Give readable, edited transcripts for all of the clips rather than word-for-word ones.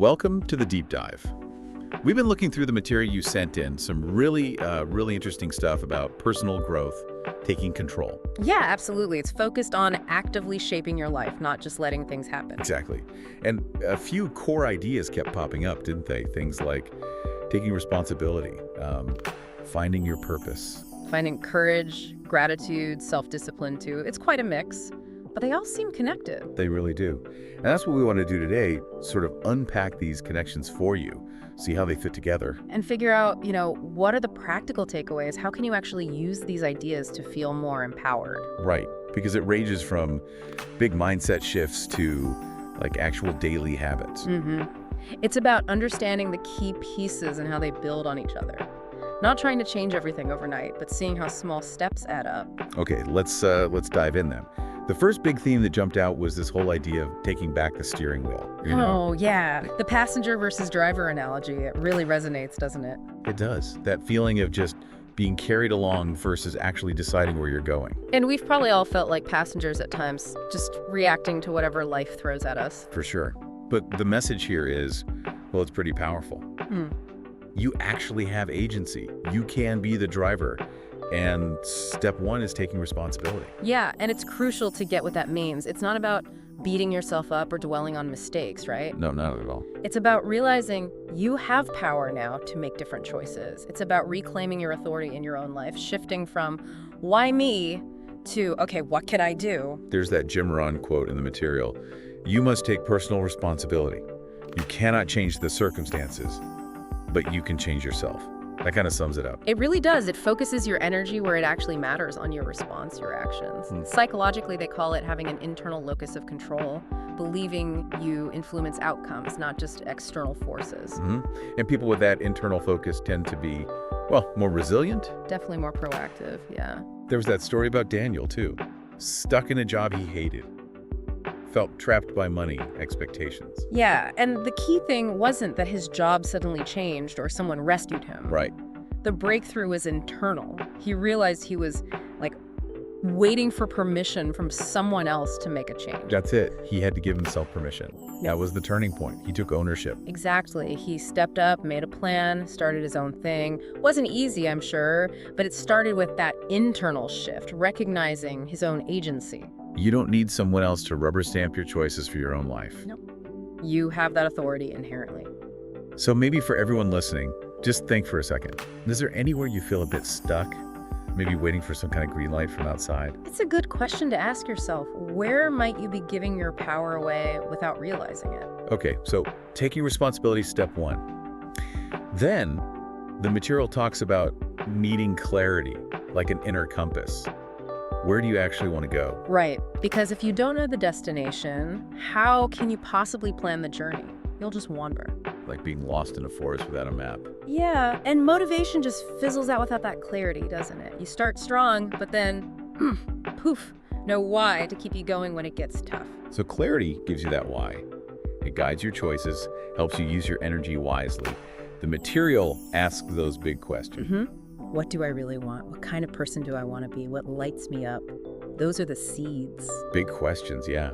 welcome to the deep dive. We've been looking through the material you sent in, some really interesting stuff about personal growth, taking control. Yeah, absolutely. It's focused on actively shaping your life, not just letting things happen. Exactly. And a few core ideas kept popping up, didn't they? Things like taking responsibility, finding your purpose. Finding courage, gratitude, self-discipline too. It's quite a mix, but they all seem connected. They really do. And that's what we want to do today, sort of unpack these connections for you, see how they fit together. And figure out, what are the practical takeaways? How can you actually use these ideas to feel more empowered? Right, because it ranges from big mindset shifts to like actual daily habits. It's about understanding the key pieces and how they build on each other. Not trying to change everything overnight, but seeing how small steps add up. Okay, let's dive in then. The first big theme that jumped out was this whole idea of taking back the steering wheel. Oh, yeah. The passenger versus driver analogy, it really resonates, doesn't it? It does. That feeling of just being carried along versus actually deciding where you're going. And we've probably all felt like passengers at times, just reacting to whatever life throws at us. For sure. But the message here is, well, it's pretty powerful. You actually have agency. You can be the driver. And step one is taking responsibility. Yeah, and it's crucial to get what that means. It's not about beating yourself up or dwelling on mistakes, right? No, not at all. It's about realizing you have power now to make different choices. It's about reclaiming your authority in your own life, shifting from why me to, okay, what can I do? There's that Jim Rohn quote in the material. You must take personal responsibility. You cannot change the circumstances, but you can change yourself. That kind of sums it up. It really does. It focuses your energy where it actually matters on your response, your actions. Psychologically, they call it having an internal locus of control, believing you influence outcomes, not just external forces. And people with that internal focus tend to be, well, more resilient. Definitely more proactive, yeah. There was that story about Daniel, too. Stuck in a job he hated. Felt trapped by money expectations. Yeah, and the key thing wasn't that his job suddenly changed or someone rescued him. Right. The breakthrough was internal. He realized he was, waiting for permission from someone else to make a change. That's it. He had to give himself permission. That was the turning point. He took ownership. Exactly. He stepped up, made a plan, started his own thing. Wasn't easy, I'm sure, but it started with that internal shift, recognizing his own agency. You don't need someone else to rubber stamp your choices for your own life. No. You have that authority inherently. So maybe for everyone listening, just think for a second. Is there anywhere you feel a bit stuck? Maybe waiting for some kind of green light from outside? It's a good question to ask yourself. Where might you be giving your power away without realizing it? Okay, so taking responsibility, step one. Then the material talks about needing clarity, like an inner compass. Where do you actually want to go? Right, because if you don't know the destination, how can you possibly plan the journey? You'll just wander. Like being lost in a forest without a map. Yeah, and motivation just fizzles out without that clarity, doesn't it? You start strong, but then, poof, no why to keep you going when it gets tough. So clarity gives you that why. It guides your choices, helps you use your energy wisely. The material asks those big questions. What do I really want? What kind of person do I want to be? What lights me up? Those are the seeds. Big questions, yeah.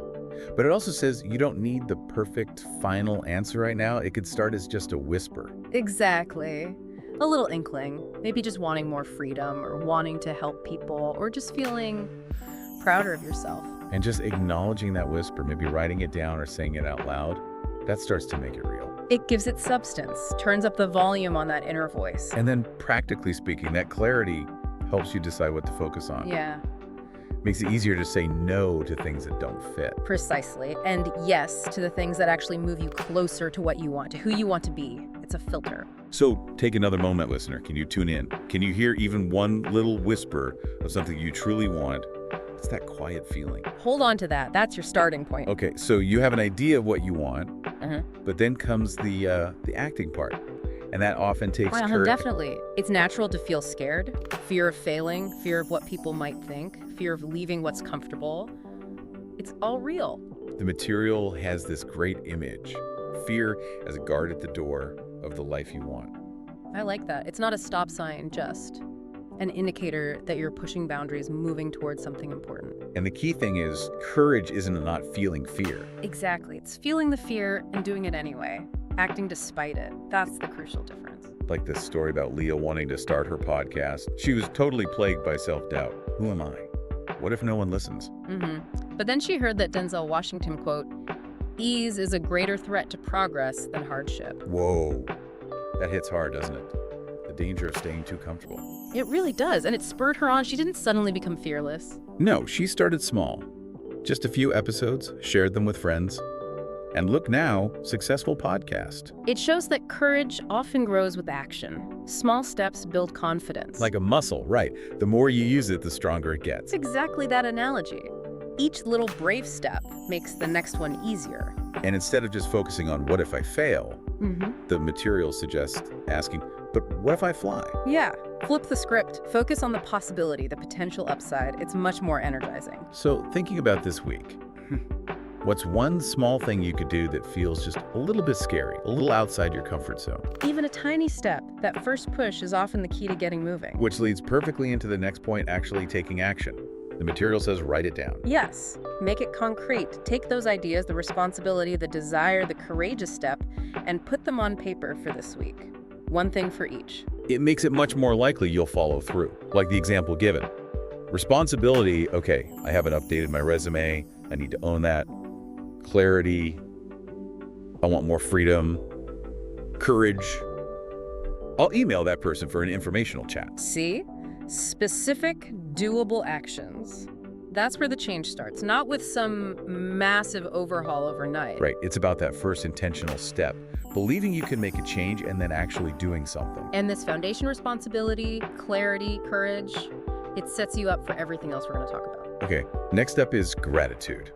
But it also says you don't need the perfect final answer right now. It could start as just a whisper. Exactly. A little inkling. Maybe just wanting more freedom or wanting to help people or just feeling prouder of yourself. And just acknowledging that whisper, maybe writing it down or saying it out loud, that starts to make it real. It gives it substance, turns up the volume on that inner voice. And then practically speaking, that clarity helps you decide what to focus on. Yeah. Makes it easier to say no to things that don't fit. Precisely. And yes to the things that actually move you closer to what you want, to who you want to be. It's a filter. So take another moment, listener. Can you tune in? Can you hear even one little whisper of something you truly want? It's that quiet feeling. Hold on to that. That's your starting point. Okay, so you have an idea of what you want, but then comes the acting part. And that often takes courage. Definitely. It's natural to feel scared. Fear of failing, fear of what people might think, fear of leaving what's comfortable. It's all real. The material has this great image. Fear as a guard at the door of the life you want. I like that. It's not a stop sign, just an indicator that you're pushing boundaries, moving towards something important. And the key thing is, courage isn't not feeling fear. Exactly. It's feeling the fear and doing it anyway. acting despite it. That's the crucial difference. Like this story about Leah wanting to start her podcast. She was totally plagued by self-doubt. Who am I? What if no one listens? But then she heard that Denzel Washington quote, "Ease is a greater threat to progress than hardship." Whoa. That hits hard, doesn't it? The danger of staying too comfortable. It really does, and it spurred her on. She didn't suddenly become fearless. No, she started small. Just a few episodes, shared them with friends. And look now, successful podcast. It shows that courage often grows with action. Small steps build confidence. Like a muscle, right. The more you use it, the stronger it gets. It's exactly that analogy. Each little brave step makes the next one easier. And instead of just focusing on what if I fail, the material suggests asking, but what if I fly? Yeah. Flip the script. Focus on the possibility, the potential upside. It's much more energizing. So thinking about this week, what's one small thing you could do that feels just a little bit scary, a little outside your comfort zone? Even a tiny step, that first push is often the key to getting moving. Which leads perfectly into the next point, actually taking action. The material says write it down. Yes. Make it concrete. Take those ideas, the responsibility, the desire, the courageous step, and put them on paper for this week. One thing for each. It makes it much more likely you'll follow through, like the example given. Responsibility, okay, I haven't updated my resume, I need to own that. Clarity, I want more freedom. Courage, I'll email that person for an informational chat. See? Specific, doable actions. That's where the change starts, not with some massive overhaul overnight. Right, it's about that first intentional step, believing you can make a change and then actually doing something. And this foundation responsibility, clarity, courage, it sets you up for everything else we're going to talk about. Okay, next up is gratitude.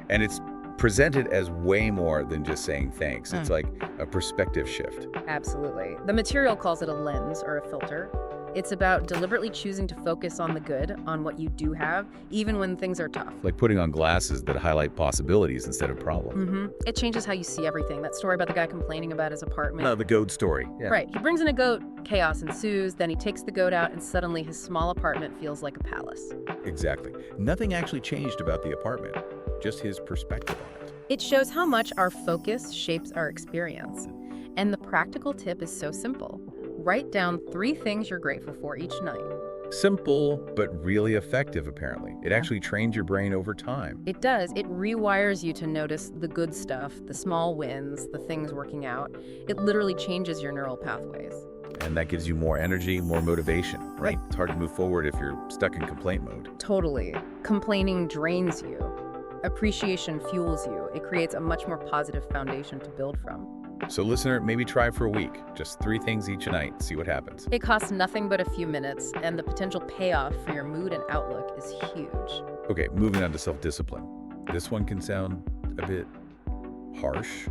And it's presented as way more than just saying thanks. It's like a perspective shift. Absolutely. The material calls it a lens or a filter. It's about deliberately choosing to focus on the good, on what you do have, even when things are tough. Like putting on glasses that highlight possibilities instead of problems. It changes how you see everything. That story about the guy complaining about his apartment. The goat story. Yeah. Right. He brings in a goat, chaos ensues, then he takes the goat out, and suddenly his small apartment feels like a palace. Exactly. Nothing actually changed about the apartment, just his perspective on it. It shows how much our focus shapes our experience. And the practical tip is so simple. Write down 3 things you're grateful for each night. Simple, but really effective, apparently. It actually trains your brain over time. It does. It rewires you to notice the good stuff, the small wins, the things working out. It literally changes your neural pathways. And that gives you more energy, more motivation, right? It's hard to move forward if you're stuck in complaint mode. Totally. Complaining drains you. Appreciation fuels you. It creates a much more positive foundation to build from. So listener, maybe try for a week. Just 3 things each night, see what happens. It costs nothing but a few minutes, and the potential payoff for your mood and outlook is huge. Okay, moving on to self-discipline. This one can sound a bit harsh,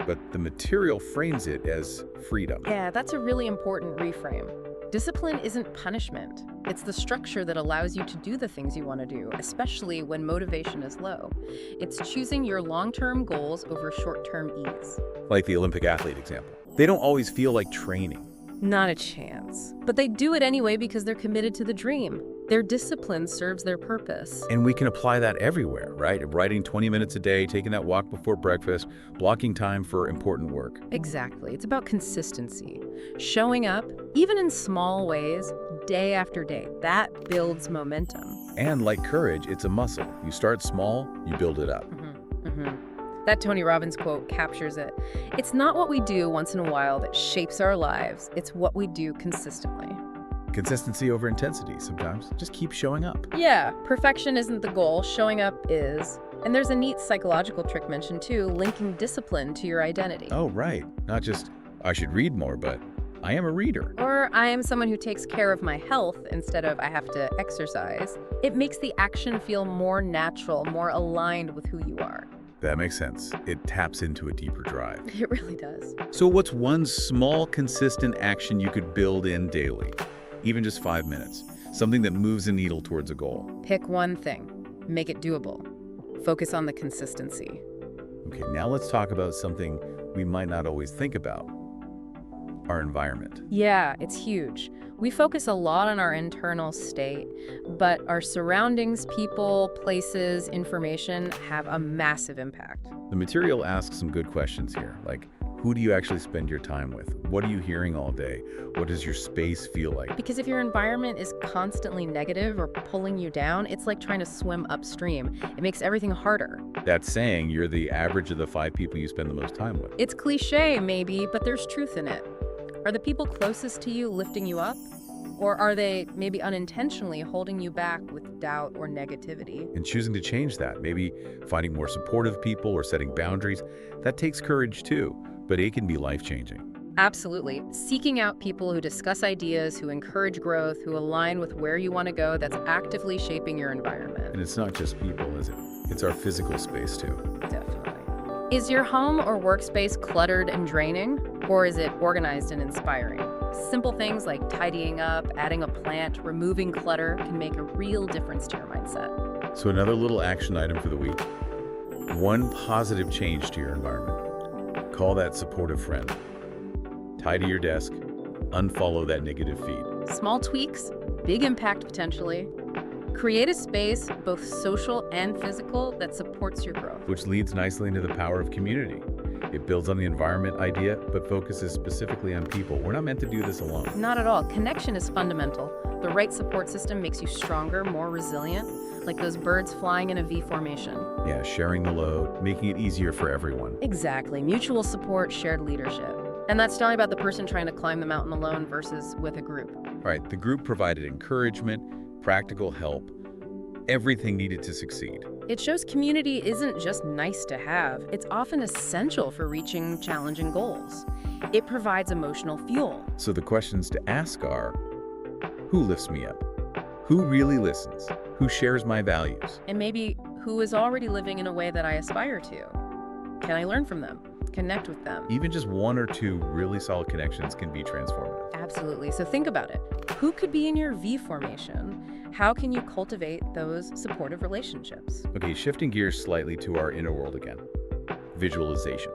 but the material frames it as freedom. Yeah, that's a really important reframe. Discipline isn't punishment. It's the structure that allows you to do the things you want to do, especially when motivation is low. It's choosing your long-term goals over short-term ease. Like the Olympic athlete example. They don't always feel like training. Not a chance. But they do it anyway because they're committed to the dream. Their discipline serves their purpose. And we can apply that everywhere, right? Writing 20 minutes a day, taking that walk before breakfast, blocking time for important work. Exactly. It's about consistency. Showing up, even in small ways, day after day. That builds momentum. And like courage, it's a muscle. You start small, you build it up. That Tony Robbins quote captures it. It's not what we do once in a while that shapes our lives. It's what we do consistently. Consistency over intensity sometimes. Just keep showing up. Yeah, perfection isn't the goal. Showing up is. And there's a neat psychological trick mentioned too, linking discipline to your identity. Oh, right. Not just, I should read more, but I am a reader. Or I am someone who takes care of my health instead of I have to exercise. It makes the action feel more natural, more aligned with who you are. That makes sense. It taps into a deeper drive. It really does. So what's one small, consistent action you could build in daily? Even just 5 minutes. Something that moves a needle towards a goal. Pick one thing. Make it doable. Focus on the consistency. Okay, now let's talk about something we might not always think about. our environment. Yeah, it's huge. We focus a lot on our internal state, but our surroundings, people, places, information have a massive impact. The material asks some good questions here, like who do you actually spend your time with? What are you hearing all day? What does your space feel like? Because if your environment is constantly negative or pulling you down, it's like trying to swim upstream. It makes everything harder. That's saying you're the average of the 5 people you spend the most time with. It's cliche, maybe, but there's truth in it. Are the people closest to you lifting you up? Or are they maybe unintentionally holding you back with doubt or negativity? And choosing to change that, maybe finding more supportive people or setting boundaries, that takes courage too, but it can be life-changing. Absolutely. Seeking out people who discuss ideas, who encourage growth, who align with where you want to go, that's actively shaping your environment. And it's not just people, is it? It's our physical space too. Definitely. Is your home or workspace cluttered and draining, or is it organized and inspiring? Simple things like tidying up, adding a plant, removing clutter can make a real difference to your mindset. So another little action item for the week. One positive change to your environment. Call that supportive friend. Tidy your desk. Unfollow that negative feed. Small tweaks, big impact potentially. Create a space, both social and physical, that supports your growth. Which leads nicely into the power of community. It builds on the environment idea, but focuses specifically on people. We're not meant to do this alone. Not at all. Connection is fundamental. The right support system makes you stronger, more resilient, like those birds flying in a V formation. Yeah, sharing the load, making it easier for everyone. Exactly. Mutual support, shared leadership. And that's telling about the person trying to climb the mountain alone versus with a group. All right, the group provided encouragement, practical help, everything needed to succeed. It shows community isn't just nice to have, it's often essential for reaching challenging goals. It provides emotional fuel. So the questions to ask are, who lifts me up? Who really listens? Who shares my values? And maybe who is already living in a way that I aspire to? Can I learn from them? Connect with them? Even just 1 or 2 really solid connections can be transformative. Absolutely. So think about it. Who could be in your V formation? How can you cultivate those supportive relationships? Okay, shifting gears slightly to our inner world again. Visualization.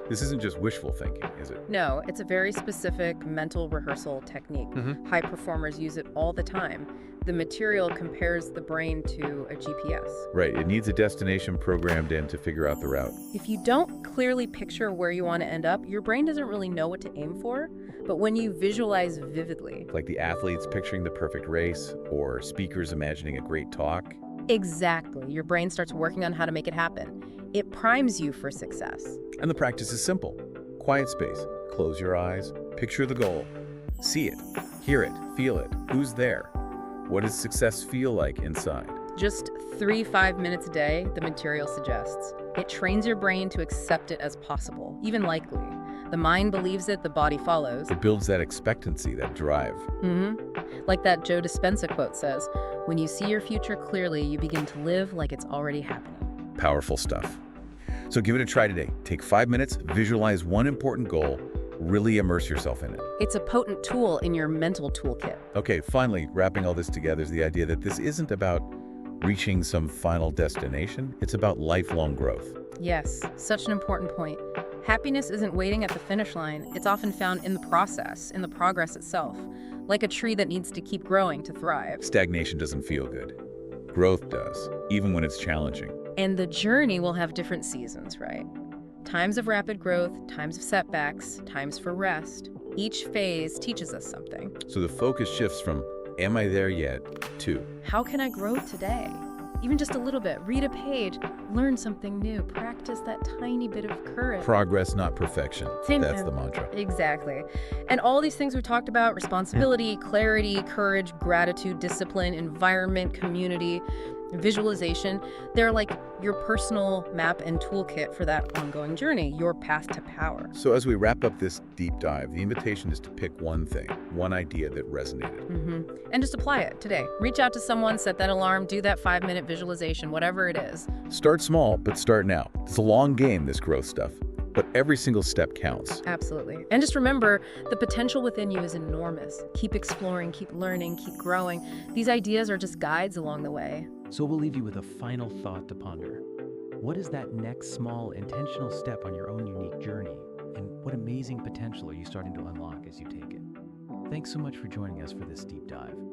This isn't just wishful thinking, is it? No, it's a very specific mental rehearsal technique. High performers use it all the time. The material compares the brain to a GPS. Right, it needs a destination programmed in to figure out the route. If you don't clearly picture where you want to end up, your brain doesn't really know what to aim for. But when you visualize vividly, Like the athletes picturing the perfect race, or speakers imagining a great talk. exactly, your brain starts working on how to make it happen. It primes you for success. And the practice is simple. Quiet space. Close your eyes. Picture the goal. See it. Hear it. Feel it. Who's there? What does success feel like inside? Just 3-5 minutes a day, the material suggests. It trains your brain to accept it as possible, even likely. The mind believes it, the body follows. It builds that expectancy, that drive. Like that Joe Dispenza quote says, when you see your future clearly, you begin to live like it's already happening. Powerful stuff. So give it a try today. Take 5 minutes, visualize one important goal, really immerse yourself in it. It's a potent tool in your mental toolkit. Okay, finally, wrapping all this together is the idea that this isn't about reaching some final destination. It's about lifelong growth. Yes, such an important point. Happiness isn't waiting at the finish line. It's often found in the process, in the progress itself, like a tree that needs to keep growing to thrive. Stagnation doesn't feel good. Growth does, even when it's challenging. And the journey will have different seasons, right? Times of rapid growth, times of setbacks, times for rest. Each phase teaches us something. So the focus shifts from, am I there yet, to, How can I grow today? Even just a little bit. Read a page, learn something new, practice that tiny bit of courage. progress, not perfection. Same That's thing. the mantra. Exactly. And all these things we've talked about, responsibility, clarity, courage, gratitude, discipline, environment, community, visualization, they're like your personal map and toolkit for that ongoing journey, your path to power. So as we wrap up this deep dive, the invitation is to pick one thing, one idea that resonated. And just apply it today. Reach out to someone, set that alarm, do that 5-minute visualization, whatever it is. Start small, but start now. It's a long game, this growth stuff, but every single step counts. Absolutely. And just remember, the potential within you is enormous. Keep exploring, keep learning, keep growing. These ideas are just guides along the way. So we'll leave you with a final thought to ponder. What is that next small intentional step on your own unique journey? And what amazing potential are you starting to unlock as you take it? Thanks so much for joining us for this deep dive.